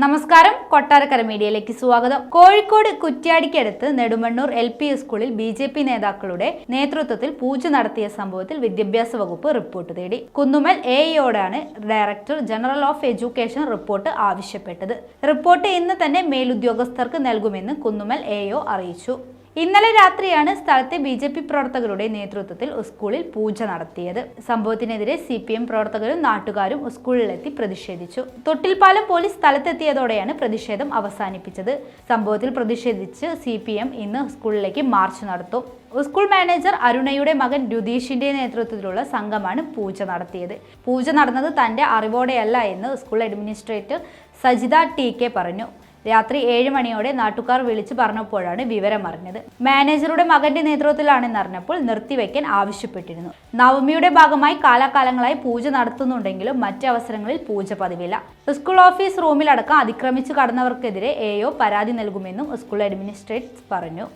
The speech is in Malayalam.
നമസ്കാരം, കൊട്ടാരക്കര മീഡിയയിലേക്ക് സ്വാഗതം. കോഴിക്കോട് കുറ്റ്യാടിക്കടുത്ത് നെടുമണ്ണൂർ LP സ്കൂളിൽ BJP നേതാക്കളുടെ നേതൃത്വത്തിൽ പൂജ നടത്തിയ സംഭവത്തിൽ വിദ്യാഭ്യാസ വകുപ്പ് റിപ്പോർട്ട് തേടി. കുന്നുമ്മൽ AEയോടാണ് director general of education report ആവശ്യപ്പെട്ടത്. റിപ്പോർട്ട് ഇന്ന് തന്നെ മേലുദ്യോഗസ്ഥർക്ക് നൽകുമെന്ന് കുന്നുമ്മൽ AEO അറിയിച്ചു. ഇന്നലെ രാത്രിയാണ് സ്ഥലത്തെ BJP പ്രവർത്തകരുടെ നേതൃത്വത്തിൽ സ്കൂളിൽ പൂജ നടത്തിയത്. സംഭവത്തിനെതിരെ CPM പ്രവർത്തകരും നാട്ടുകാരും സ്കൂളിലെത്തി പ്രതിഷേധിച്ചു. തൊട്ടിൽപ്പാലം പോലീസ് സ്ഥലത്തെത്തിയതോടെയാണ് പ്രതിഷേധം അവസാനിപ്പിച്ചത്. സംഭവത്തിൽ പ്രതിഷേധിച്ച് CPM ഇന്ന് സ്കൂളിലേക്ക് മാർച്ച് നടത്തും. സ്കൂൾ മാനേജർ അരുണയുടെ മകൻ രുതീഷിന്റെ നേതൃത്വത്തിലുള്ള സംഘമാണ് പൂജ നടത്തിയത്. പൂജ നടന്നത് തന്റെ അറിവോടെയല്ല എന്ന് സ്കൂൾ അഡ്മിനിസ്ട്രേറ്റർ സജിത TK പറഞ്ഞു. രാത്രി 7 മണിയോടെ നാട്ടുകാർ വിളിച്ചു പറഞ്ഞപ്പോഴാണ് വിവരം അറിഞ്ഞത്. മാനേജറുടെ മകന്റെ നേതൃത്വത്തിലാണെന്നറിഞ്ഞപ്പോൾ നിർത്തിവെക്കാൻ ആവശ്യപ്പെട്ടിരുന്നു. നവമിയുടെ ഭാഗമായി കാലാകാലങ്ങളായി പൂജ നടത്തുന്നുണ്ടെങ്കിലും മറ്റ് അവസരങ്ങളിൽ പൂജ പതിവില്ല. സ്കൂൾ ഓഫീസ് റൂമിലടക്കം അതിക്രമിച്ചു കടന്നവർക്കെതിരെ AEO പരാതി നൽകുമെന്നും സ്കൂൾ അഡ്മിനിസ്ട്രേറ്റർ പറഞ്ഞു.